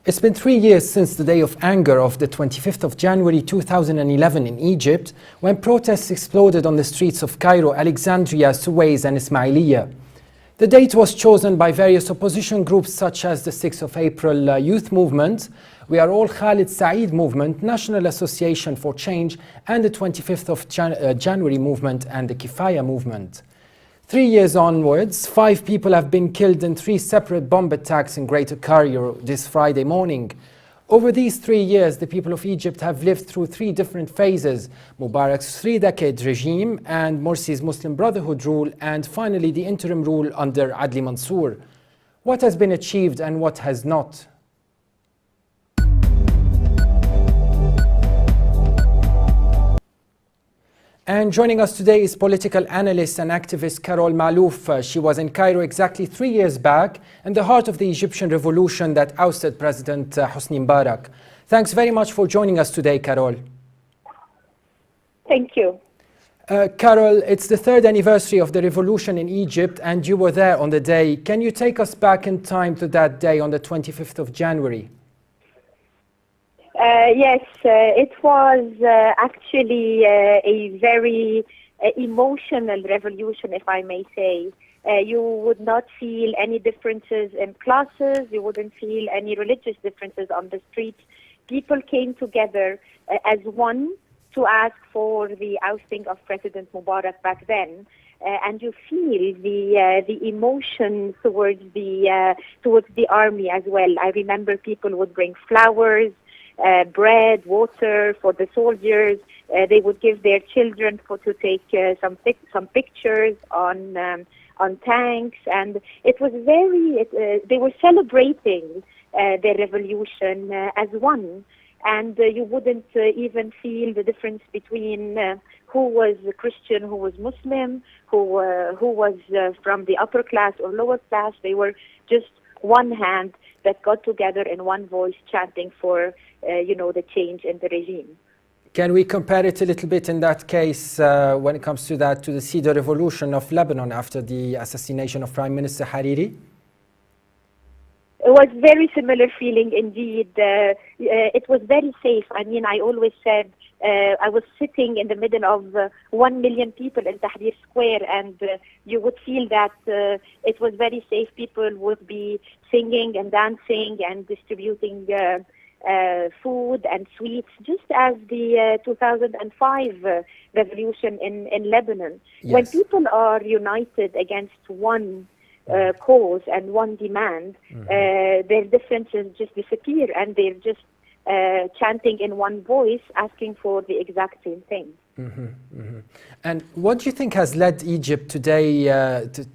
It's been 3 years since the day of anger of the 25th of January 2011 in Egypt, when protests exploded on the streets of Cairo, Alexandria, Suez and Ismailia. The date was chosen by various opposition groups such as the 6th of April Youth Movement, We Are All Khalid Saeed Movement, National Association for Change, and the 25th of January Movement and the Kifaya Movement. 3 years onwards, 5 people have been killed in 3 separate bomb attacks in Greater Cairo this Friday morning. Over these 3 years, the people of Egypt have lived through 3 different phases: Mubarak's 3-decade regime and Morsi's Muslim Brotherhood rule, and finally the interim rule under Adli Mansour. What has been achieved and what has not? And joining us today is political analyst and activist Carol Malouf. She was in Cairo exactly 3 years back, in the heart of the Egyptian revolution that ousted President Hosny Mubarak. Thanks very much for joining us today, Carol. Thank you. Carol, it's the 3rd anniversary of the revolution in Egypt, and you were there on the day. Can you take us back in time to that day on the 25th of January? Yes, it was actually a very emotional revolution, if I may say. You would not feel any differences in classes, you wouldn't feel any religious differences on the streets. People came together as one to ask for the ousting of President Mubarak back then. And you feel the emotion towards the army as well. I remember people would bring flowers, bread, water for the soldiers. They would give their children to take some pictures on tanks, and it was they were celebrating their revolution as one, and you wouldn't even feel the difference between who was Christian, who was Muslim, who was from the upper class or lower class. They were just one hand that got together in one voice chanting for the change in the regime. Can we compare it a little bit in that case when it comes to the Cedar Revolution of Lebanon after the assassination of Prime Minister Hariri? It was very similar feeling indeed. It was very safe. I mean, I always said I was sitting in the middle of 1 million people in Tahrir Square, and you would feel that it was very safe. People would be singing and dancing and distributing food and sweets, just as the 2005 revolution in Lebanon. Yes. When people are united against one cause and one demand, their differences just disappear, and they're just chanting in one voice, asking for the exact same thing. And what do you think has led Egypt today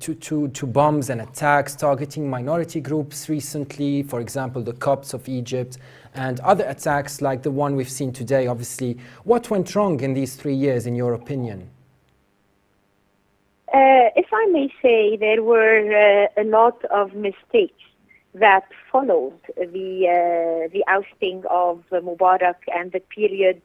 to bombs and attacks targeting minority groups recently, for example, the Copts of Egypt, and other attacks like the one we've seen today, obviously? What went wrong in these 3 years, in your opinion? If I may say, there were a lot of mistakes that followed the ousting of Mubarak and the period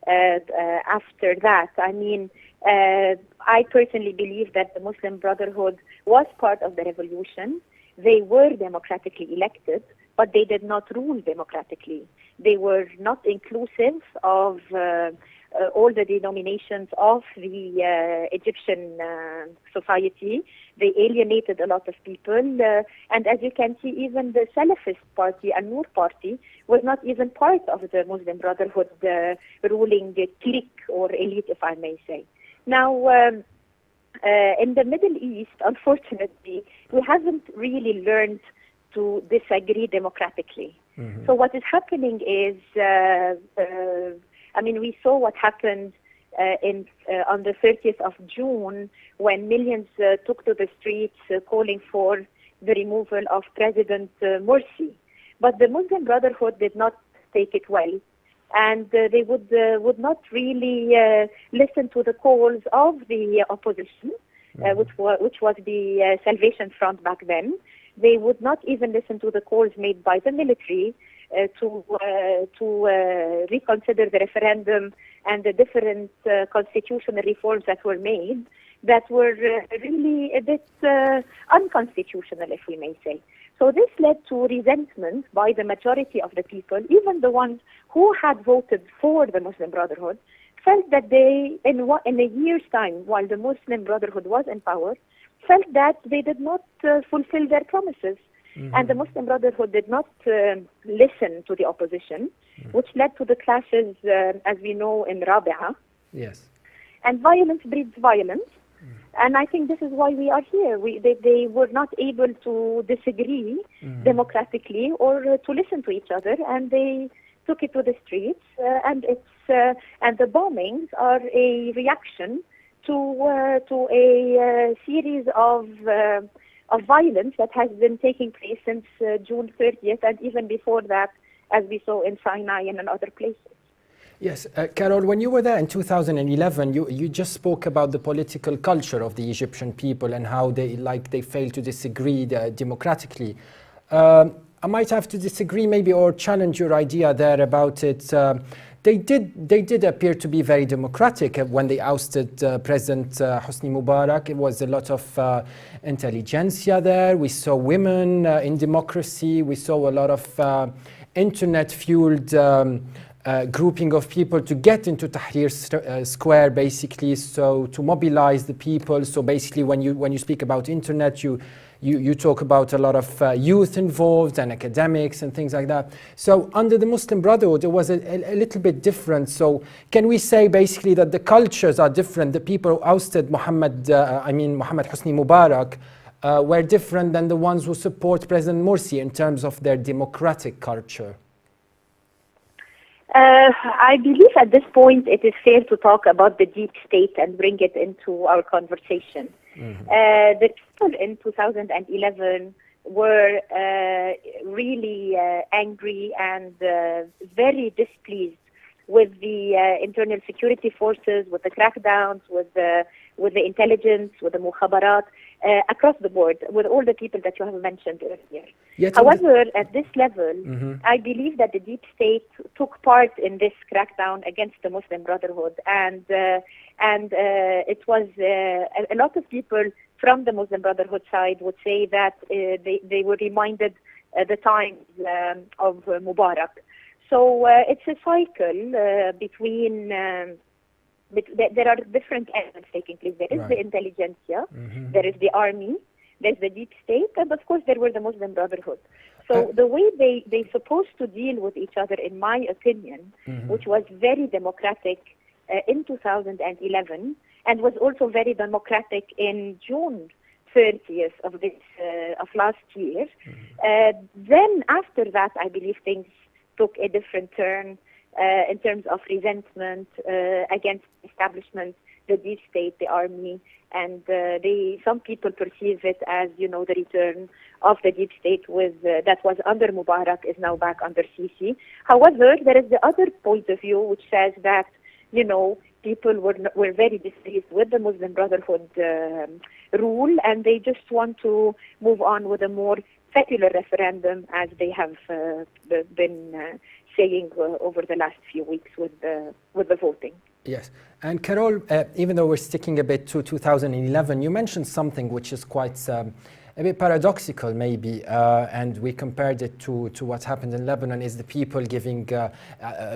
after that. I mean, I personally believe that the Muslim Brotherhood was part of the revolution. They were democratically elected, but they did not rule democratically. They were not inclusive of all the denominations of the Egyptian society. They alienated a lot of people, and as you can see, even the Salafist party, An-Noor party, was not even part of the Muslim Brotherhood ruling clique or elite, if I may say. Now, in the Middle East, unfortunately, we haven't really learned to disagree democratically. So what is happening is, we saw what happened on the 30th of June when millions took to the streets calling for the removal of President Morsi. But the Muslim Brotherhood did not take it well, and they would not really listen to the calls of the opposition, which was the Salvation Front back then. They would not even listen to the calls made by the military to reconsider the referendum and the different constitutional reforms that were made that were really a bit unconstitutional, if we may say. So this led to resentment by the majority of the people, even the ones who had voted for the Muslim Brotherhood, felt that they, in a year's time, while the Muslim Brotherhood was in power, felt that they did not fulfill their promises. And the Muslim Brotherhood did not listen to the opposition, which led to the clashes, as we know, in Rabi'a. Yes. And violence breeds violence. And I think this is why we are here. They were not able to disagree democratically or to listen to each other, and they took it to the streets. And the bombings are a reaction to a series of violence that has been taking place since June 30th, and even before that, as we saw in Sinai and in other places. Yes, Carol, when you were there in 2011, you just spoke about the political culture of the Egyptian people and how they failed to disagree democratically. I might have to disagree maybe or challenge your idea there about it. They did appear to be very democratic when they ousted President Hosny Mubarak. It was a lot of intelligentsia there. We saw women in democracy. We saw a lot of internet-fueled grouping of people to get into Tahrir Square, basically, so to mobilize the people. So basically, when you speak about internet, you talk about a lot of youth involved and academics and things like that. So under the Muslim Brotherhood, it was a little bit different. So can we say basically that the cultures are different? The people who ousted Mohammed Hosny Mubarak were different than the ones who support President Morsi in terms of their democratic culture. I believe at this point it is fair to talk about the deep state and bring it into our conversation. The people in 2011 were really angry and very displeased with the internal security forces, with the crackdowns, with the intelligence, with the mukhabarat, across the board, with all the people that you have mentioned earlier. However, at this level, I believe that the deep state took part in this crackdown against the Muslim Brotherhood, and it was a lot of people from the Muslim Brotherhood side would say that they were reminded the times of Mubarak. So it's a cycle between. There are different elements taking place. There is the intelligentsia, there is the army, there's the deep state, and of course there were the Muslim Brotherhood. So the way they're supposed to deal with each other, in my opinion, which was very democratic in 2011, and was also very democratic in June 30th of last year. Then after that, I believe things took a different turn. In terms of resentment against establishment, the deep state, the army, and some people perceive it as, the return of the deep state that was under Mubarak is now back under Sisi. However, there is the other point of view which says that, people were very displeased with the Muslim Brotherhood rule, and they just want to move on with a more secular referendum, as they have been saying over the last few weeks with the voting. Yes. And Carol, even though we're sticking a bit to 2011, you mentioned something which is quite a bit paradoxical maybe, and we compared it to what happened in Lebanon, is the people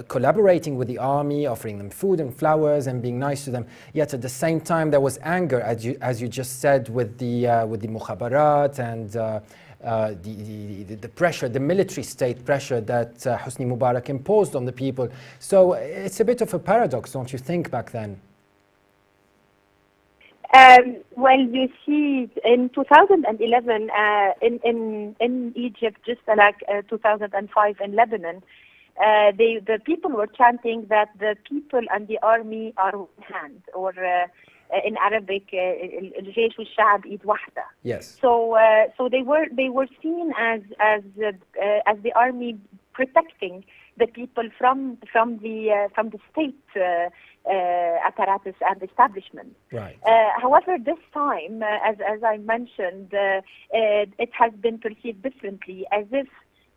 collaborating with the army, offering them food and flowers and being nice to them. Yet at the same time there was anger, as you just said, with the mukhabarat and the pressure, the military state pressure that Hosny Mubarak imposed on the people. So it's a bit of a paradox, don't you think, back then? Well, you see, in 2011, in Egypt, just like 2005 in Lebanon, the people were chanting that the people and the army are one hand, or in Arabic, الجيش والشعب إيد واحدة. Yes. So they were seen as the army protecting the people from the state apparatus and establishment. Right. However, this time, as I mentioned, it has been perceived differently, as if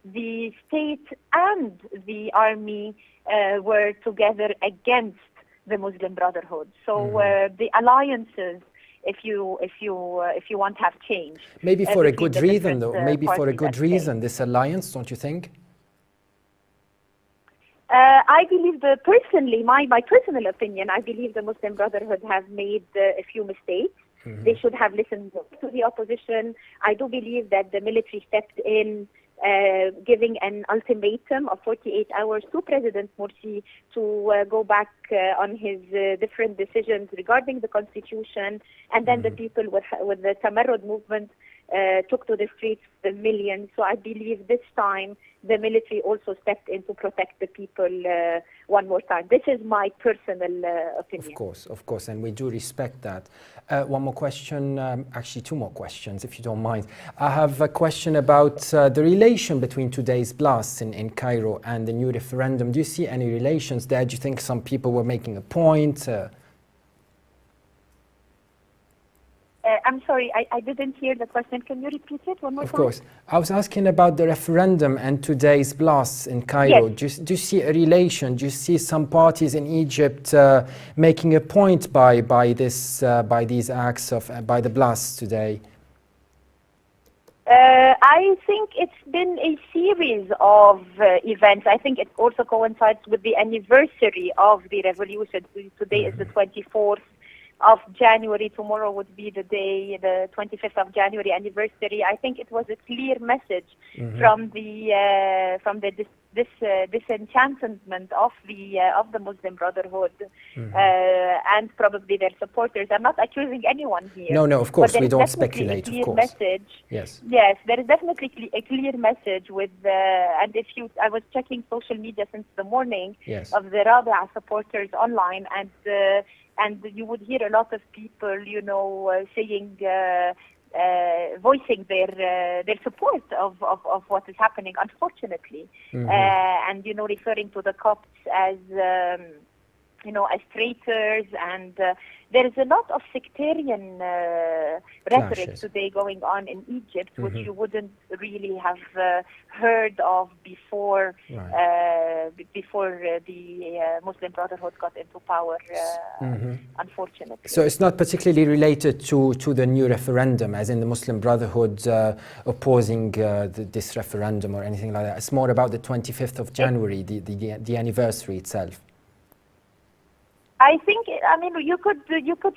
the state and the army were together against the Muslim Brotherhood. So the alliances if you want to have change. Maybe for a between good the reason, different, though. Maybe for a parties good at play. reason, this alliance, don't you think? I believe personally, my personal opinion, I believe the Muslim Brotherhood have made a few mistakes. They should have listened to the opposition. I do believe that the military stepped in, giving an ultimatum of 48 hours to President Morsi to go back on his different decisions regarding the constitution. And then the people with the Tamarrud movement took to the streets, the millions. So I believe this time the military also stepped in to protect the people one more time. This is my personal opinion. Of course, and we do respect that. One more question, actually two more questions, if you don't mind. I have a question about the relation between today's blasts in Cairo and the new referendum. Do you see any relations there? Do you think some people were making a point? I'm sorry, I didn't hear the question. Can you repeat it one more time? Of course. I was asking about the referendum and today's blasts in Cairo. Yes. Do you see a relation? Do you see some parties in Egypt making a point by these acts by the blasts today? I think it's been a series of events. I think it also coincides with the anniversary of the revolution. Today is the 24th of January. Tomorrow would be the day, the 25th of January anniversary. I think it was a clear message from the disenchantment of the Muslim Brotherhood and probably their supporters. I'm not accusing anyone here. No, of course, we don't speculate, of course. Message. Yes, there is definitely a clear message with, and I was checking social media since the morning of the Rabia supporters online, and you would hear a lot of people, saying, voicing their support of what is happening, unfortunately, and referring to the Copts as as traitors, and there is a lot of sectarian rhetoric today going on in Egypt, which you wouldn't really have heard of before the Muslim Brotherhood got into power, unfortunately. So it's not particularly related to the new referendum, as in the Muslim Brotherhood opposing this referendum or anything like that. It's more about the 25th of January, the anniversary itself. I think, you could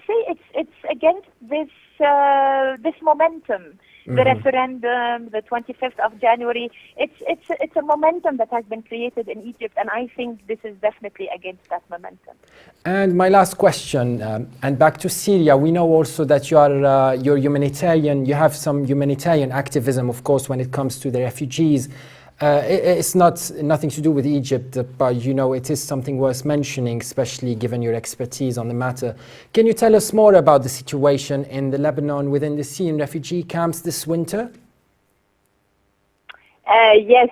say it's against this momentum. The referendum, the 25th of January, it's a momentum that has been created in Egypt, and I think this is definitely against that momentum. And my last question, and back to Syria, we know also that you're humanitarian. You have some humanitarian activism, of course, when it comes to the refugees. It's nothing to do with Egypt, but it is something worth mentioning, especially given your expertise on the matter. Can you tell us more about the situation in the Lebanon within the Syrian refugee camps this winter? Yes.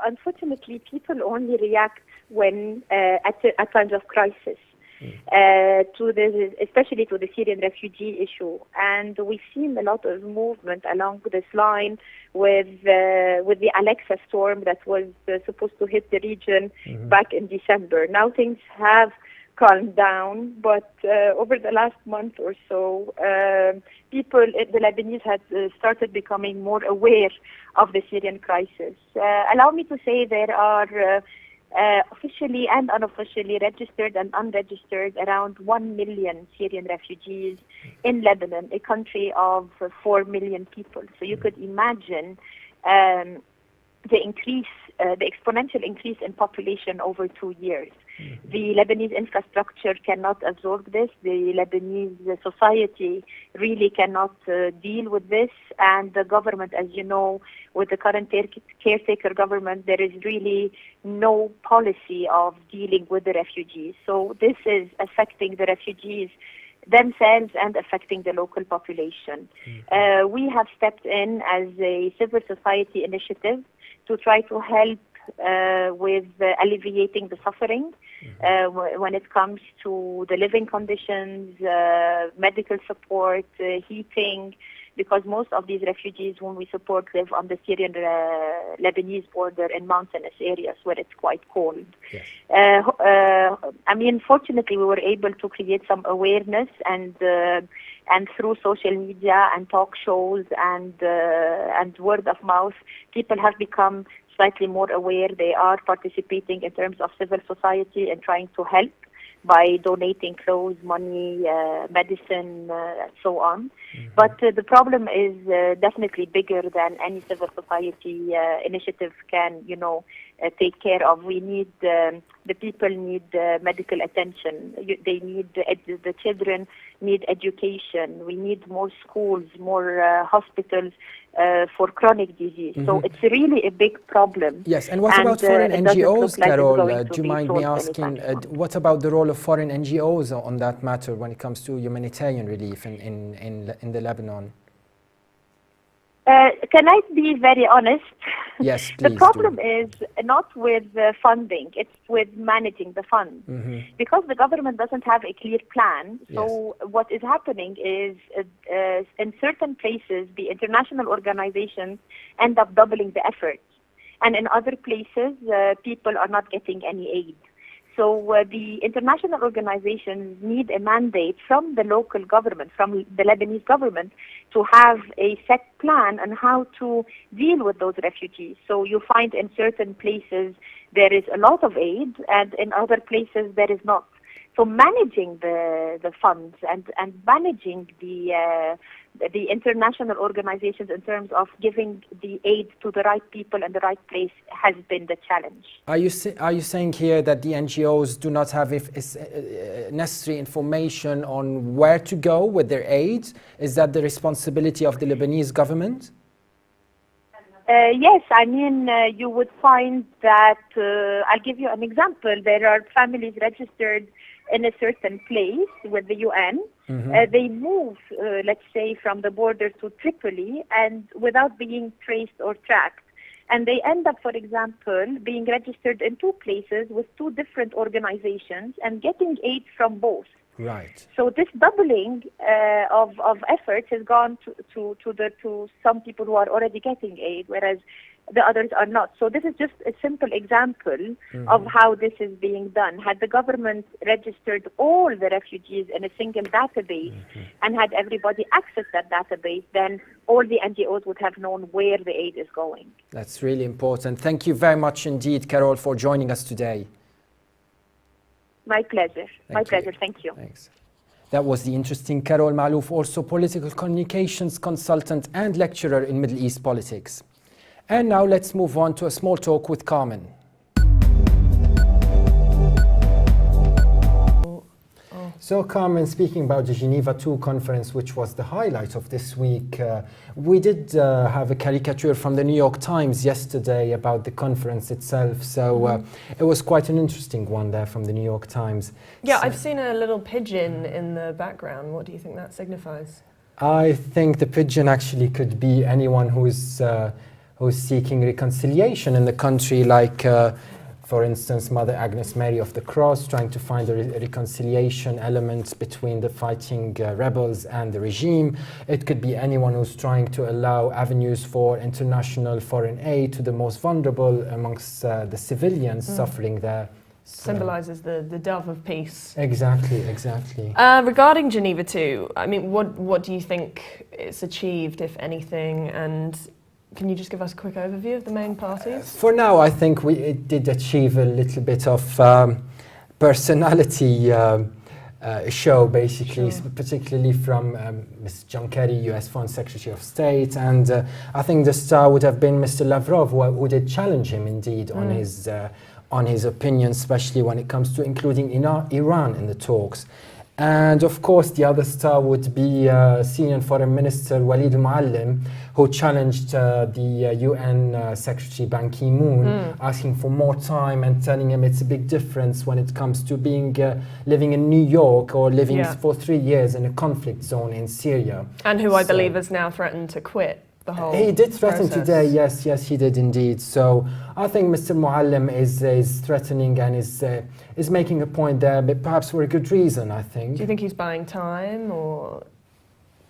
Unfortunately, people only react when at times of crisis. Especially to the Syrian refugee issue, and we've seen a lot of movement along this line with the Alexa storm that was supposed to hit the region back in December. Now things have calmed down, but over the last month or so, the Lebanese had started becoming more aware of the Syrian crisis. Allow me to say there are officially and unofficially, registered and unregistered, around 1 million Syrian refugees in Lebanon, a country of 4 million people. So you could imagine the exponential increase in population over 2 years. The Lebanese infrastructure cannot absorb this. The Lebanese society really cannot deal with this. And the government, as you know, with the current caretaker government, there is really no policy of dealing with the refugees. So this is affecting the refugees themselves and affecting the local population. We have stepped in as a civil society initiative to try to help with alleviating the suffering when it comes to the living conditions, medical support, heating, because most of these refugees whom we support live on the Syrian-Lebanese border in mountainous areas where it's quite cold. Yes. I mean, fortunately, we were able to create some awareness, and through social media and talk shows and word of mouth, people have become slightly more aware. They are participating in terms of civil society and trying to help by donating clothes, money, medicine, and so on. Mm-hmm. But the problem is definitely bigger than any civil society initiative can, take care of. We need, the people need medical attention. They need, the children need education. We need more schools, more hospitals for chronic disease. Mm-hmm. So it's really a big problem. Yes, and what about foreign NGOs, Carol? Do you mind me asking, what about the role of foreign NGOs on that matter when it comes to humanitarian relief in the Lebanon? Can I be very honest? Yes, please. The problem is not with funding, it's with managing the funds. Mm-hmm. Because the government doesn't have a clear plan, so what is happening is in certain places, the international organizations end up doubling the efforts. And in other places, people are not getting any aid. So the international organizations need a mandate from the local government, from the Lebanese government, to have a set plan on how to deal with those refugees. So you find in certain places there is a lot of aid, and in other places there is not. So managing the funds and managing the international organizations in terms of giving the aid to the right people and the right place has been the challenge. Are you saying here that the NGOs do not have necessary information on where to go with their aid? Is that the responsibility of the Lebanese government? Yes, I mean, you would find that, I'll give you an example. There are families registered in a certain place with the UN. Mm-hmm. They move, let's say, from the border to Tripoli and without being traced or tracked. And they end up, for example, being registered in two places with two different organizations and getting aid from both. Right. So this doubling of efforts has gone to some people who are already getting aid, whereas the others are not. So this is just a simple example of how this is being done. Had the government registered all the refugees in a single database and had everybody access that database, then all the NGOs would have known where the aid is going. That's really important. Thank you very much indeed, Carol, for joining us today. My pleasure. My pleasure. Thank you. Thanks. That was the interesting Carol Malouf, also political communications consultant and lecturer in Middle East politics. And now let's move on to a small talk with Carmen. So Carmen, speaking about the Geneva II conference, which was the highlight of this week, we did have a caricature from the New York Times yesterday about the conference itself. So it was quite an interesting one there from the New York Times. Yeah, I've seen a little pigeon in the background. What do you think that signifies? I think the pigeon actually could be anyone who's seeking reconciliation in the country, like for instance, Mother Agnes Mary of the Cross, trying to find a reconciliation element between the fighting rebels and the regime. It could be anyone who's trying to allow avenues for international foreign aid to the most vulnerable amongst the civilians suffering there. Symbolizes the dove of peace. Exactly, exactly. Regarding Geneva II, I mean, what do you think it's achieved, if anything, and can you just give us a quick overview of the main parties? For now, I think it did achieve a little bit of personality show, basically, particularly from Ms. John Kerry, US Foreign Secretary of State, and I think the star would have been Mr. Lavrov, who did challenge him indeed on his opinion, especially when it comes to including Iran in the talks. And of course, the other star would be Syrian Foreign Minister Walid al-Muallim, who challenged the UN Secretary Ban Ki-moon, asking for more time and telling him it's a big difference when it comes to being living in New York or living for 3 years in a conflict zone in Syria. And who I believe has now threatened to quit the whole He did threaten process. today, yes, he did indeed. So I think Mr. Muallim is threatening and is making a point there, but perhaps for a good reason, I think. Do you think he's buying time or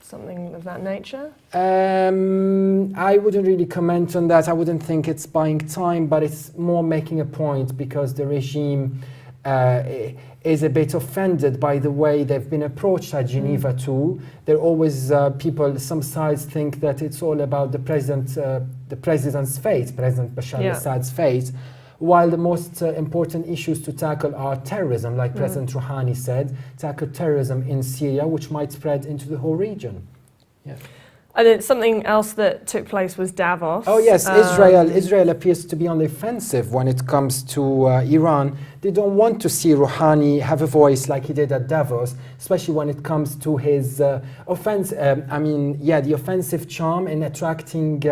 something of that nature? I wouldn't really comment on that. I wouldn't think it's buying time, but it's more making a point because the regime is a bit offended by the way they've been approached at Geneva too. There are always people, some sides think that it's all about the president's fate, President Bashar al-Assad's fate, while the most important issues to tackle are terrorism, like President Rouhani said, tackle terrorism in Syria, which might spread into the whole region. Yeah. And then something else that took place was Davos. Oh yes, Israel appears to be on the offensive when it comes to Iran. They don't want to see Rouhani have a voice like he did at Davos, especially when it comes to his the offensive charm in attracting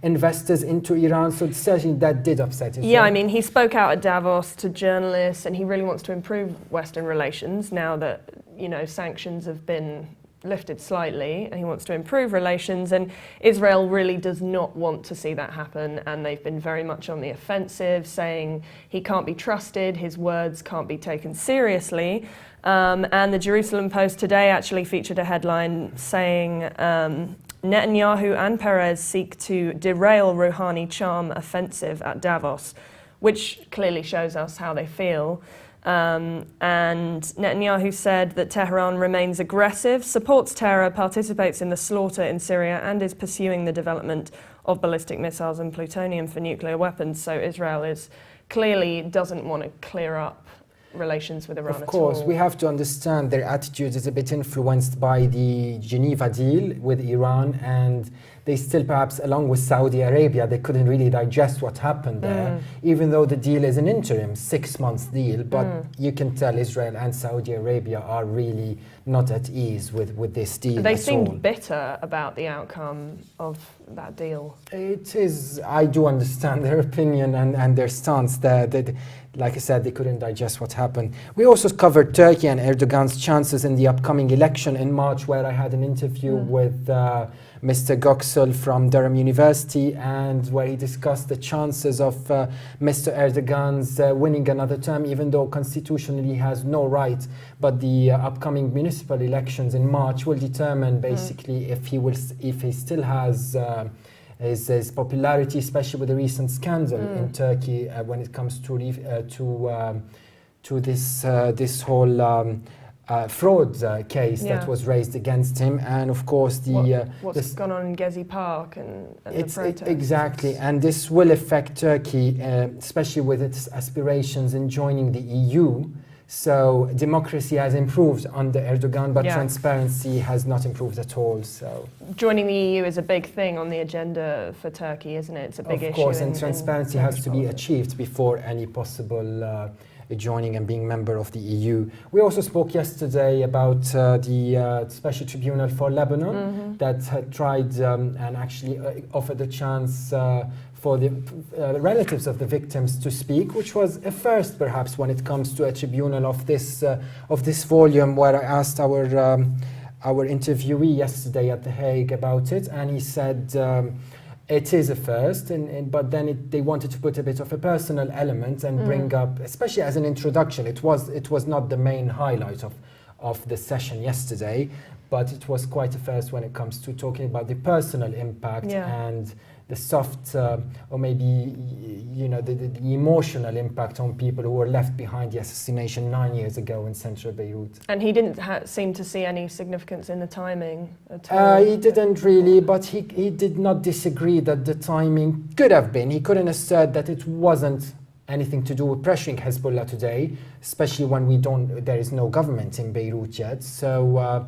investors into Iran. So certainly that did upset Israel. Yeah, I mean, he spoke out at Davos to journalists, and he really wants to improve Western relations now that, you know, sanctions have been lifted slightly, and he wants to improve relations, and Israel really does not want to see that happen, and they've been very much on the offensive, saying he can't be trusted, his words can't be taken seriously. And the Jerusalem Post today actually featured a headline saying Netanyahu and Perez seek to derail Rouhani charm offensive at Davos, which clearly shows us how they feel. And Netanyahu said that Tehran remains aggressive, supports terror, participates in the slaughter in Syria, and is pursuing the development of ballistic missiles and plutonium for nuclear weapons. So Israel is clearly doesn't want to clear up relations with Iran at all. Of course, we have to understand their attitude is a bit influenced by the Geneva deal with Iran, and they still perhaps, along with Saudi Arabia, they couldn't really digest what happened there, even though the deal is an interim 6 months deal. But you can tell Israel and Saudi Arabia are really not at ease with this deal. They seemed bitter about the outcome of that deal. It is, I do understand their opinion and their stance there. That, like I said, they couldn't digest what happened. We also covered Turkey and Erdogan's chances in the upcoming election in March, where I had an interview with Mr. Göksel from Durham University, and where he discussed the chances of Mr. Erdogan's winning another term, even though constitutionally he has no right. But the upcoming municipal elections in March will determine basically if he still has his popularity, especially with the recent scandal in Turkey when it comes to this whole fraud case that was raised against him, and of course what's gone on in Gezi Park and the protests. Exactly, and this will affect Turkey, especially with its aspirations in joining the EU. So democracy has improved under Erdogan, but transparency has not improved at all. So joining the EU is a big thing on the agenda for Turkey, isn't it? It's a big issue. Of course, and transparency has to be achieved before any possible joining and being member of the EU. We also spoke yesterday about the Special Tribunal for Lebanon that had tried and actually offered a chance for the relatives of the victims to speak, which was a first perhaps when it comes to a tribunal of this volume, where I asked our interviewee yesterday at The Hague about it, and he said it is a first, but then they wanted to put a bit of a personal element and bring up, especially as an introduction. It was not the main highlight of the session yesterday, but it was quite a first when it comes to talking about the personal impact and the soft or maybe the emotional impact on people who were left behind the assassination 9 years ago in central Beirut. And he didn't seem to see any significance in the timing at all. He didn't really, but he did not disagree that the timing could have been. He couldn't assert that it wasn't anything to do with pressuring Hezbollah today, especially when there is no government in Beirut yet. So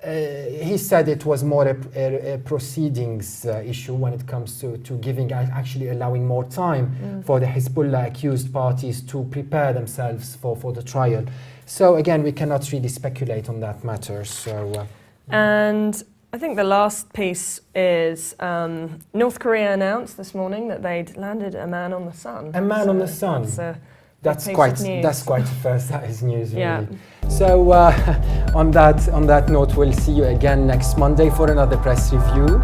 he said it was more a proceedings issue when it comes to giving, actually allowing more time for the Hezbollah accused parties to prepare themselves for the trial. So again, we cannot really speculate on that matter. So, and I think the last piece is North Korea announced this morning that they'd landed a man on the sun. A man on the sun. That's quite a first. That is news, really. Yeah. So on that note, we'll see you again next Monday for another press review.